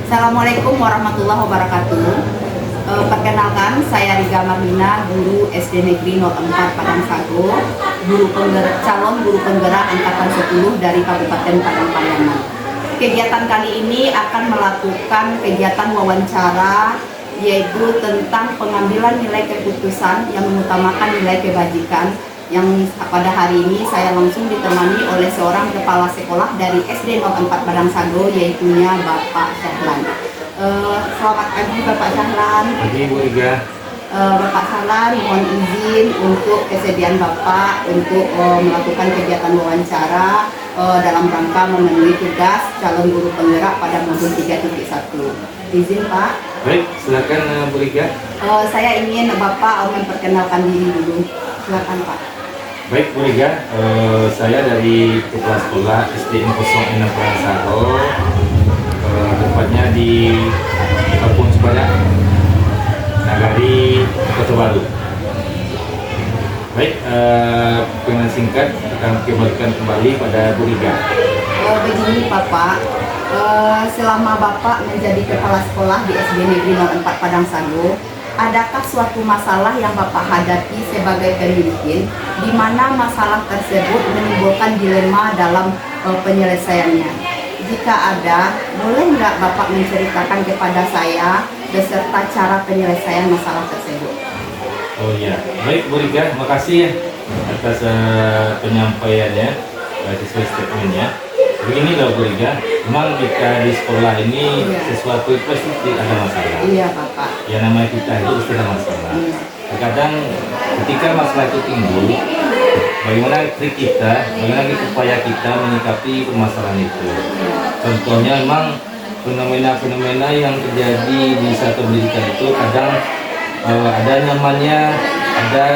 Assalamualaikum warahmatullahi wabarakatuh. Perkenalkan, saya Riga Marlina, guru SD Negeri 04 Padang Sago, calon guru penggerak angkatan 10 dari Kabupaten Padang Pariaman. Kegiatan kali ini akan melakukan kegiatan wawancara, yaitu tentang pengambilan nilai keputusan yang mengutamakan nilai kebajikan, yang pada hari ini saya langsung ditemani oleh seorang kepala sekolah dari SD 04 Padang Sago, yaitunya Bapak Syahlan. Selamat pagi Bapak Syahlan. Pagi Bu Riga. Bapak Syahlan, mohon izin untuk kesediaan Bapak untuk melakukan kegiatan wawancara dalam rangka memenuhi tugas calon guru penggerak pada modul 3.1. Izin Pak. Baik, silakan Bu Riga. Saya ingin Bapak memperkenalkan diri dulu. Silakan Pak. Baik Bu Riga, saya dari Kepala Sekolah SD 06 Padang Sago, tempatnya di Kampung Cibadak, Nagari, Kota Baru. Baik, dengan singkat akan kembalikan kembali pada Bu Riga. Begini Bapak, selama Bapak menjadi kepala sekolah di SD Negeri 04 Padang Sago, adakah suatu masalah yang Bapak hadapi sebagai pemimpin, di mana masalah tersebut menimbulkan dilema dalam penyelesaiannya? Jika ada, boleh nggak Bapak menceritakan kepada saya beserta cara penyelesaian masalah tersebut? Oh iya, baik Bu Riga, makasih ya atas penyampaiannya, sesuai statementnya. Begini loh Bu Riga, memang kita di sekolah ini sesuatu itu pasti ada masalah. Iya Bapak. Ya namanya kita itu pasti ada masalah. Terkadang ketika masalah itu timbul, bagaimana trik kita, bagaimana upaya kita menyikapi permasalahan itu. Contohnya memang fenomena-fenomena yang terjadi di satu pendidikan itu kadang ada nyamannya, ada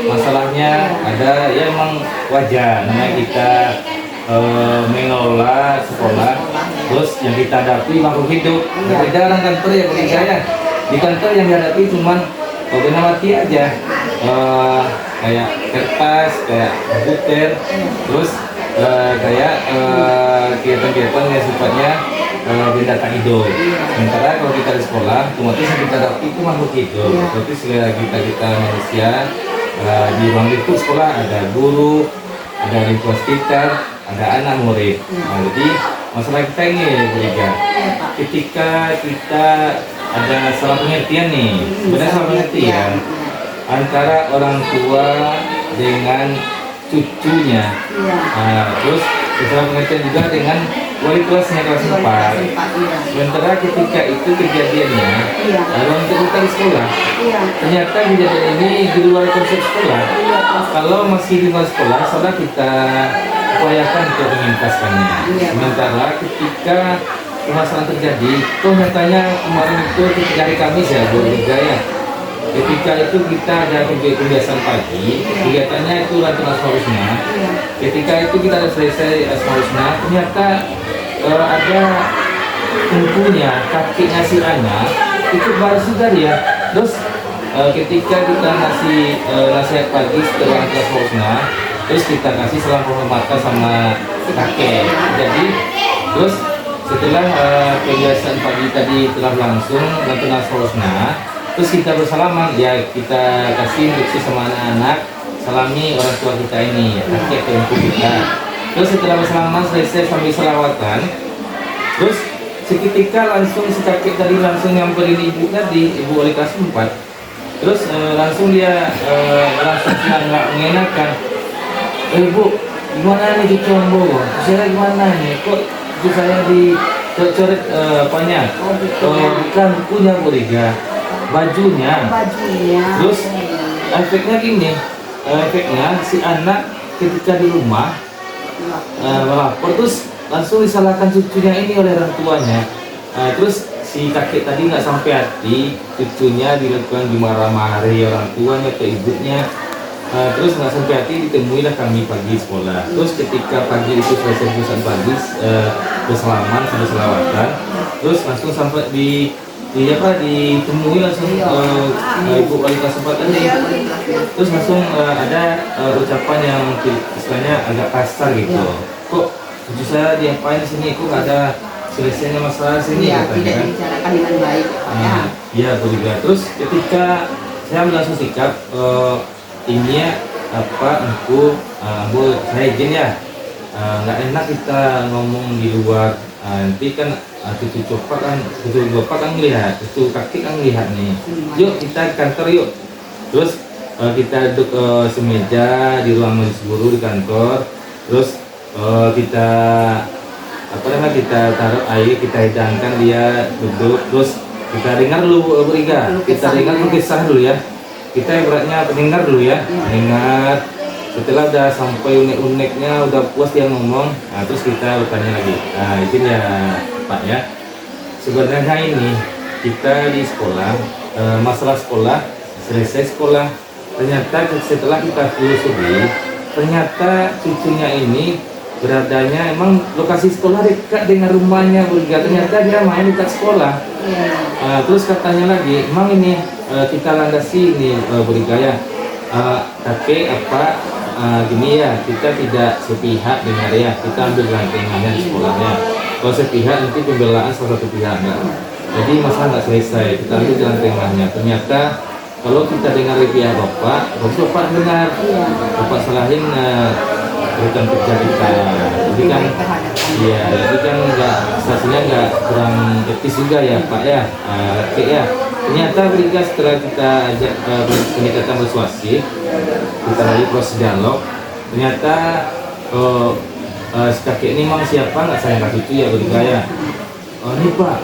masalahnya, ada ya memang wajar. Namanya kita mengelola sekolah, terus yang kita hadapi makhluk hidup. Berbeda dengan kantor ya bagi saya. Di kantor yang dihadapi cuman benda mati aja, kayak kertas, kayak komputer, terus kayak kegiatan-kegiatan yang sifatnya benda tak hidup. Sementara kalau kita di sekolah, otomatis yang kita hadapi itu makhluk hidup. Otomatis kita manusia, di ruang lingkup sekolah ada guru, ada lingkungan sekitar, ada anak murid. Nah, jadi masalah kita ini Bu Riga, ketika kita ada salah pengertian nih, sebenarnya salah pengertian antara orang tua dengan cucunya. Nah, terus salah pengertian juga dengan wali kelasnya kelas 4. Sementara ketika itu kejadiannya orang kita di sekolah, ternyata kejadian ini di luar konsep sekolah. Kalau masih di luar sekolah, salah kita upayakan untuk mengentaskannya. Sementara ketika permasalahan terjadi, toh nyatanya kemarin itu ketika hari Kamis ya Bu Riga ya, ketika itu kita ada kebiasaan pagi, kegiatannya itu lantun asmaul-husna. Ketika itu kita ada selesai asmaul-husna, ternyata ada kumpulnya kakeknya si anak itu baru juga dia. Terus ketika kita ngasih nasihat pagi setelah kelas asmaul-husna, terus kita kasih salam penghormatan sama kakek. Jadi terus setelah kebiasaan pagi tadi telah langsung lantun asmaul-husna, terus kita bersalaman, ya kita kasih instruksi sama anak-anak, salami orang tua kita ini, kakek atau kita. Terus setelah bersalaman selesai sambil selawatan, terus seketika langsung si kakek tadi langsung nyamperin ibu tadi, ibu wali kelas 4. Terus langsung dia langsung nggak mengenakan. Bu, gimana nih cucu ambo? Saya gimana nih? Kok cucu saya dicoret apanya? Bukan bukunya Bu Riga, bajunya. Terus efeknya gini, efeknya si anak ketika di rumah melapor, terus langsung disalahkan cucunya ini oleh orang tuanya. Terus si kakek tadi nggak sampai hati, cucunya dilakukan dimarah-marahi orang tuanya atau ibunya. Terus nggak sampai hati, ditemuilah kami pagi sekolah. Terus ketika pagi itu selesai perusahaan pagi, bersalaman sampai selawatan, terus langsung sampai ditemui langsung ibu wali kelas 4 tadi. Terus langsung ada ucapan yang istilahnya agak kasar gitu. Kok cucu saya diapain di sini? Kok nggak ada selesainya masalah sini Iya, katanya tidak kan. dibicarakan dengan baik Pak ya. Iya Bu Liga. Terus ketika saya langsung sikap ini ya apa Bu saya izin ya, nggak enak kita ngomong di luar. Nanti kan cucu coba kan, cucu bapak kan ngelihat, cucu kakek kan ngelihat nih. Yuk kita ke kantor yuk. Terus kita duduk semeja di ruang majelis guru di kantor. Terus kita apa namanya, kita taruh air, kita hidangkan, dia duduk. Terus kita dengar dulu Bu Liga. Kita dengar dulu kisah dulu ya. Kita ibaratnya pendengar dulu ya, pendengar. Setelah udah sampai unek-uneknya, udah puas dia ngomong, nah, terus kita bertanya lagi. Nah itu ya Pak ya, sebenarnya ini kita di sekolah, masalah sekolah, selesai sekolah, ternyata setelah kita telusuri, ternyata cucunya ini beradanya emang lokasi sekolah dekat dengan rumahnya Bu Liga. Ternyata dia main dekat sekolah. Terus katanya lagi, emang ini kita landasi ini Bu Liga ya, kakek apa gini ya, kita tidak sepihak dengar ya, kita ambil tengahnya di sekolahnya. Kalau sepihak nanti pembelaan salah satu pihak enggak. Jadi masalah nggak selesai, kita ambil jalan tengahnya. Ternyata kalau kita dengar dari pihak bapak, harus bapak dengar, bapak salahin rekan kerja kita. Jadi kan, iya, jadi kan nggak, stasiunnya nggak kurang etis juga ya Pak ya, kakek ya. Ternyata ketika setelah kita ajak pendekatan persuasif, kita lagi proses dialog, ternyata si kakek ini memang siapa nggak sayang ke cucu ya Bu Liga ya. Ini Pak,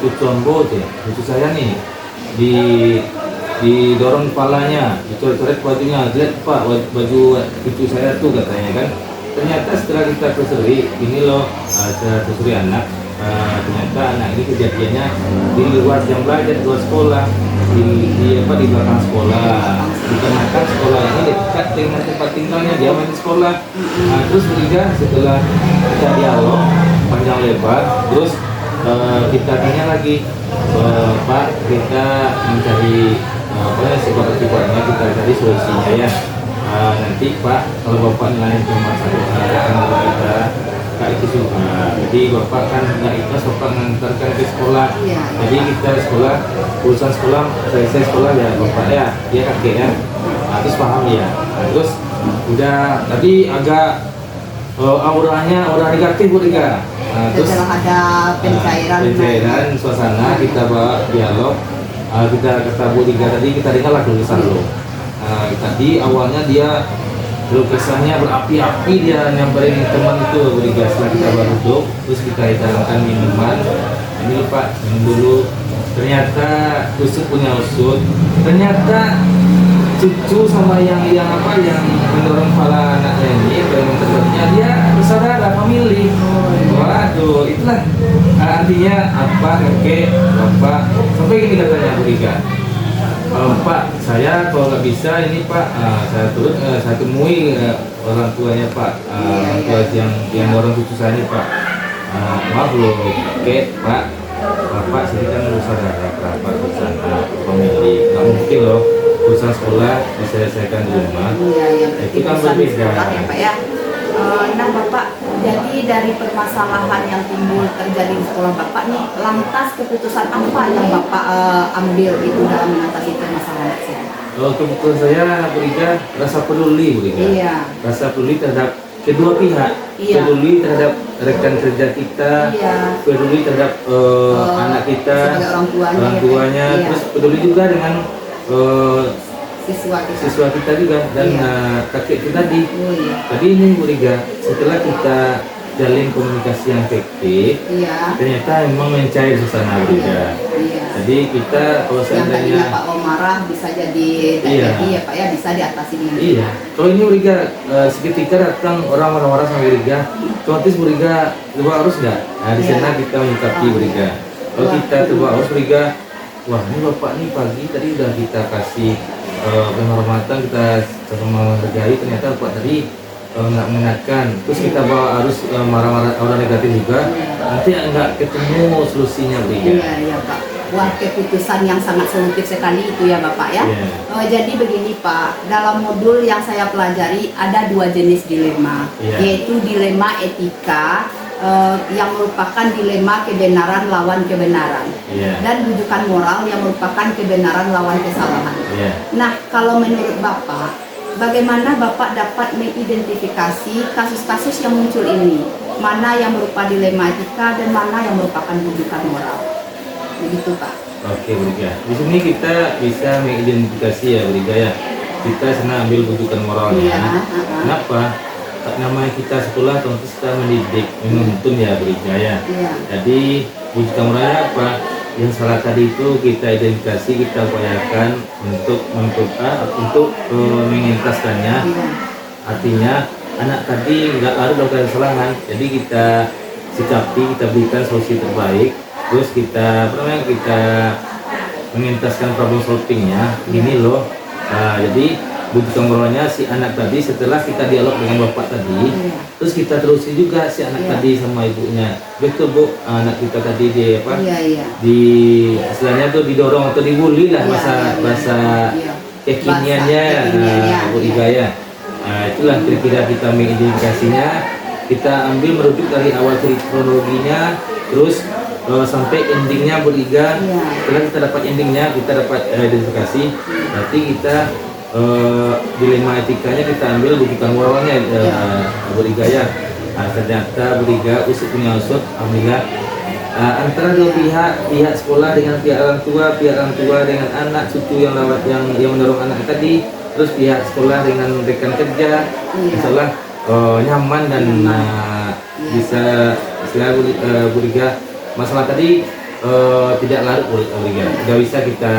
cucu ambo ya, cucu saya nih didorong kepalanya, dicoret-coret bajunya, lihat Pak baju cucu saya tuh katanya kan. Ternyata setelah kita telusuri, ini loh saya telusuri anak. Ternyata anak ini kejadiannya di luar jam belajar, di luar sekolah, di belakang sekolah, dikarenakan sekolah ini dekat dengan tempat tinggalnya, dia main di sekolah. Terus bertiga setelah kita dialog panjang lebar, terus kita tanya lagi, Pak, kita mencari sebab akibatnya, kita cari solusinya ya. Nanti Pak, kalau Bapak nilai cuma satu akan kita Kak itu suka. Jadi Bapak kan nggak ikhlas Bapak mengantarkan ke sekolah. Jadi kita sekolah, urusan sekolah, selesai sekolah ya Bapak ya, dia kakek ya. Terus paham ya. Terus udah tadi agak aura negatif Bu Liga. Terus ada pencairan suasana, kita bawa dialog. Kita kata Bu Liga tadi, kita dengar lah tulisan lo. Tadi awalnya dia kesannya berapi-api, dia nyamperin teman itu Bu Liga. Setelah kita baru duduk, terus kita hidangkan minuman. Ini Pak, minum dulu. Ternyata usut punya usut. Ternyata cucu sama yang mendorong kepala anaknya ini, teman-temannya, dia bersaudara, family. Waduh, itulah artinya apa, kakek, bapak, sampai gini katanya Bu Liga. Pak, saya kalau nggak bisa ini Pak, saya temui orang tuanya Pak, orang tua yang orang cucu saya ini Pak. Maaf loh, kakek, Pak, bapak sini kan saudara, kerabat, bersama, family, nggak mungkin loh urusan sekolah diselesaikan di rumah. Itu kan berbeda. Ya Pak ya. Nah Bapak, jadi dari permasalahan yang timbul terjadi di sekolah Bapak nih, lantas keputusan apa yang Bapak ambil itu dalam mengatasi permasalahan tersebut? Keputusan saya Bu Liga, rasa peduli Bu Liga. Iya. Rasa peduli terhadap kedua pihak. Iya. Peduli terhadap rekan kerja kita, peduli terhadap anak kita, orang tuanya, iya. Terus peduli juga dengan siswa kita juga, dan kakek kita tadi. Tadi ini Bu Liga, setelah kita jalin komunikasi yang efektif, ternyata memang mencair suasana Bu Liga. Jadi kita kalau seandainya Pak marah bisa jadi ya Pak ya, bisa diatasi dengan kalau ini Bu Liga seketika datang orang-orang sama Bu Liga, otomatis Bu Liga coba harus nggak? Nah di sana kita menyikapi Bu Liga. Kalau kita coba harus Bu Liga, wah ini bapak nih pagi tadi udah kita kasih penghormatan, kita sama menghargai, ternyata bapak tadi nggak mengingatkan, terus kita bawa harus marah-marah orang negatif juga, nanti nggak ketemu solusinya Bu Liga. Iya Pak. Wah, keputusan yang sangat solutif sekali itu ya Bapak ya. Jadi begini Pak, dalam modul yang saya pelajari ada 2 jenis dilema, yaitu dilema etika yang merupakan dilema kebenaran lawan kebenaran, dan rujukan moral yang merupakan kebenaran lawan kesalahan. Nah, kalau menurut Bapak, bagaimana Bapak dapat mengidentifikasi kasus-kasus yang muncul ini? Mana yang berupa dilema etika dan mana yang merupakan rujukan moral? Begitu, Pak. Oke, Bu Rika. Di sini kita bisa mengidentifikasi ya, Bu Rika ya. Kita senang ambil rujukan moralnya. Kenapa? Namanya kita sekolah, tentu kita mendidik, menuntun ya, Bu Rika ya. Jadi rujukan moralnya apa? Yang salah tadi itu kita identifikasi, kita upayakan untuk mengentaskannya. Artinya anak tadi nggak harus melakukan kesalahan, jadi kita sikapi, kita berikan solusi terbaik, terus kita kita mengentaskan problem solvingnya. Gini loh, jadi rujukan moralnya si anak tadi setelah kita dialog dengan bapak tadi, terus kita terusin juga si anak tadi sama ibunya. Betul Bu, anak kita tadi di apa? Di istilahnya tuh didorong atau dibully lah, bahasa kekiniannya, Bu Rika ya. Itulah kira-kira kita mengidentifikasinya. Kita ambil merujuk dari awal kronologinya, terus sampai endingnya, Bu Rika. Setelah kita dapat endingnya, kita dapat identifikasi, berarti kita dilema etikanya kita ambil rujukan moralnya, Bu Rika ya. Ternyata Bu Rika usut punya usut, alhamdulillah, antara dua pihak sekolah dengan pihak orang tua dengan anak cucu yang mendorong anak tadi, terus pihak sekolah dengan rekan kerja, insyaallah nyaman dan bisa istilah Bu Rika, masalah tadi tidak larut, Bu Rika, sudah bisa kita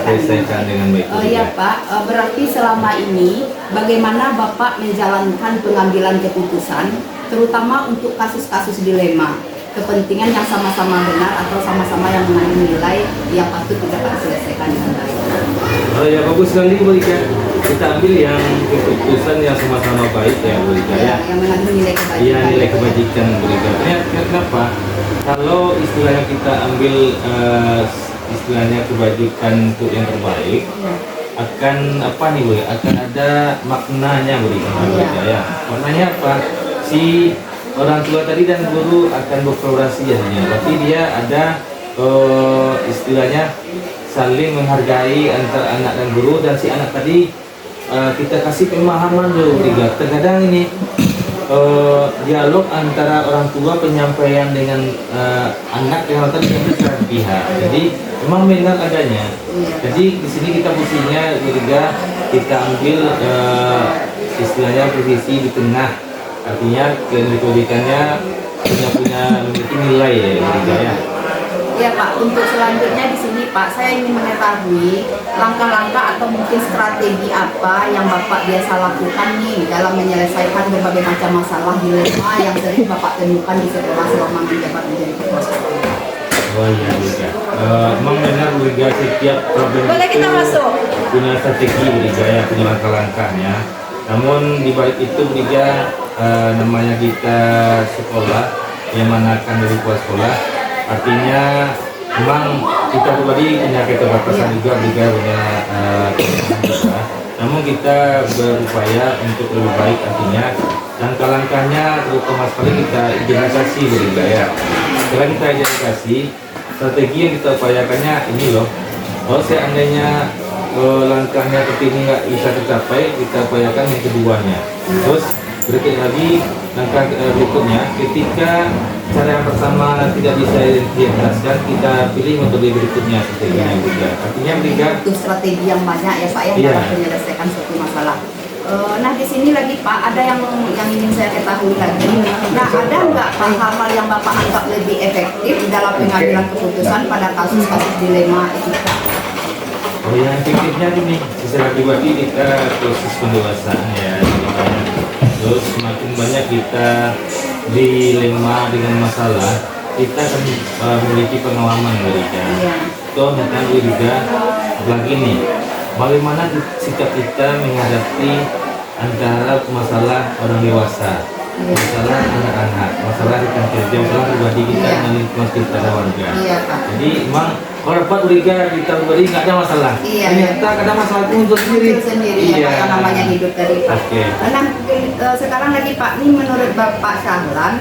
selesaikan dengan baik. Iya Pak, berarti selama ini bagaimana Bapak menjalankan pengambilan keputusan, terutama untuk kasus-kasus dilema, kepentingan yang sama-sama benar atau sama-sama yang mengandung nilai yang patut dapat diselesaikan dengan baik. Ya bagus sekali Bu Rika, kita ambil yang keputusan yang sama-sama baik ya Bu Rika ya. Yang mengandung nilai kebajikan. Iya, nilai kebajikan Bu Rika. Kenapa? Kalau istilahnya kita ambil istilahnya kebajikan untuk yang terbaik, akan apa nih Bu? Akan ada maknanya Bu Rika ya. Maknanya apa? Si orang tua tadi dan guru akan berkolaborasi jadinya. Tapi dia ada istilahnya saling menghargai antara anak dan guru, dan si anak tadi kita kasih pemahaman dulu. Terkadang ini dialog antara orang tua, penyampaian dengan anak yang tadi dengan pihak. Jadi memang benar adanya. Jadi di sini kita posisinya kita ambil istilahnya posisi di tengah. Artinya kebajikannya punya memiliki nilai ya. Ya Pak, untuk selanjutnya di sini Pak, saya ingin mengetahui langkah-langkah atau mungkin strategi apa yang Bapak biasa lakukan nih dalam menyelesaikan berbagai macam masalah dilema yang sering Bapak temukan di sekolah selama menjabat menjadi ketua sekolah. Oh iya, memang benar Bu Rika, setiap problem itu punya strategi Bu Rika ya, punya langkah-langkahnya. Namun di balik itu Bu Rika, namanya kita sekolah yang manakan dari ketua sekolah, artinya memang kita pribadi punya keterbatasan juga punya kita. Namun kita berupaya untuk lebih baik, artinya langkah-langkahnya terutama sekali kita identifikasi juga ya. Setelah kita identifikasi, strategi yang kita upayakannya ini loh. Kalau seandainya langkahnya seperti ini nggak bisa tercapai, kita upayakan yang keduanya. Terus berikut lagi langkah berikutnya, ketika cara yang pertama tidak bisa dijelaskan, kita pilih metode berikutnya strateginya juga. Artinya itu strategi yang banyak ya Pak ya dalam menyelesaikan suatu masalah. Nah di sini lagi Pak, ada yang ingin saya ketahui lagi. Nah ada nggak Pak hal-hal yang Bapak anggap lebih efektif dalam pengambilan keputusan pada kasus-kasus dilema etika? Oh yang efektifnya gini, secara pribadi kita proses pendewasaan ya. Terus semakin banyak kita dilema dengan masalah, kita akan memiliki pengalaman dari Toh nanti juga lagi nih, bagaimana sikap kita menghadapi antara masalah orang dewasa, masalah anak-anak, masalah rekan kerja, masalah pribadi kita dengan lingkungan sekitar warga. Jadi memang kalau dapat Uriga kita beri nggak ada masalah. Iya, Ternyata ada masalah itu muncul sendiri. Muncul sendiri Iya. yang namanya hidup tadi Pak. Oke. Nah, sekarang lagi Pak, nih menurut Bapak Syahlan,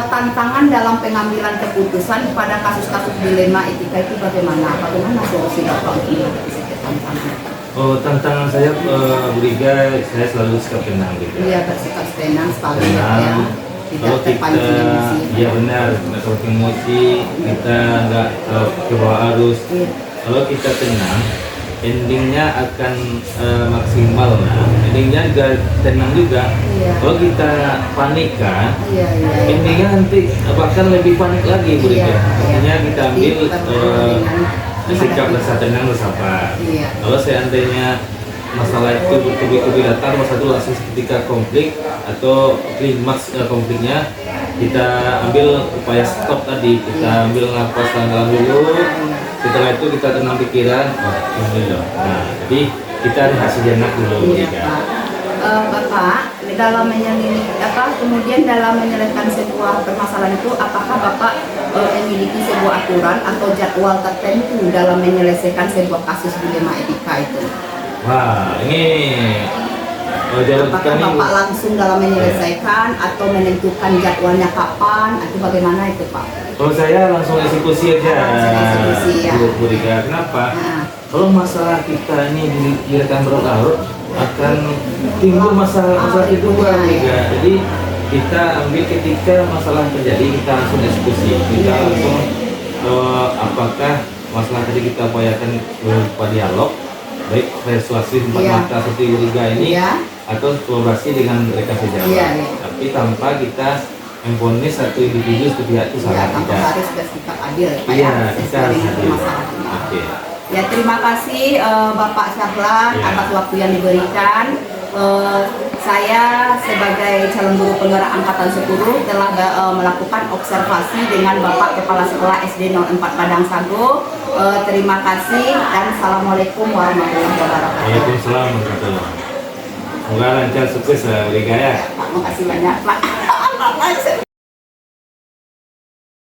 tantangan dalam pengambilan keputusan pada kasus-kasus dilema etika itu bagaimana? Bagaimana solusi Bapak untuk menghadapi setiap tantangan? Oh, tantangan saya Uriga, saya selalu sikap tenang gitu. Iya, bersikap tenang sekali ya. Tenang. Tidak Kalau terpancing kita, emosi. ya benar, nggak terpancing emosi, kita nggak ke bawah arus. Iya. Kalau kita tenang, endingnya akan maksimal. Nah, endingnya juga tenang juga. Iya. Kalau kita panik kan, Iya. endingnya nanti bahkan lebih panik lagi, Bu Iya, Rika. iya. Makanya kita ambil Jadi, dengan sikap menghadapi- rasa tenang, bersabar. Iya. Kalau seandainya masalah itu bertubi-tubi datang, masa itu langsung ketika konflik atau klimaks konfliknya, kita ambil upaya stop tadi, kita ambil nafas dalam dulu. Setelah itu kita tenang pikiran, ini loh. Nah, jadi kita rehat sejenak dulu. Iya, Rika. Pak. Bapak dalam kemudian dalam menyelesaikan sebuah permasalahan itu, apakah Bapak memiliki sebuah aturan atau jadwal tertentu dalam menyelesaikan sebuah kasus dilema etika itu? Wah, ini jawaban Apakah kita nih, Bu. Bapak langsung dalam menyelesaikan atau menentukan jadwalnya kapan? Atau bagaimana itu Pak? Kalau saya langsung eksekusi aja, Langsung eksekusi, ya. Bu Rika. Kenapa? Nah, Kalau masalah kita ini dibiarkan berlarut, akan timbul masalah itu berikutnya, juga. ya. Jadi kita ambil ketika masalah terjadi, kita langsung eksekusi. Kita Iya, langsung apakah masalah tadi kita upayakan berupa dialog, baik persuasif empat Iya. mata seperti Uriga ini, Iya. atau kolaborasi dengan mereka sejalan. Iya, iya. Tapi tanpa kita memvonis satu individu satu pihak itu ya, salah, tanpa tidak. harus bersikap adil Pak, Iya, ya, kita sesuai harus dengan adil. permasalahan. Oke. Ya, terima kasih Bapak Syahlan Iya. atas waktu yang diberikan. Saya sebagai calon guru penggerak angkatan 10 telah melakukan observasi dengan Bapak Kepala Sekolah SD 04 Padang Sago. Terima kasih dan Assalamualaikum warahmatullahi wabarakatuh. Waalaikumsalam warahmatullahi wabarakatuh. Semoga lancar sukses Uriga ya. Pak, makasih banyak Pak.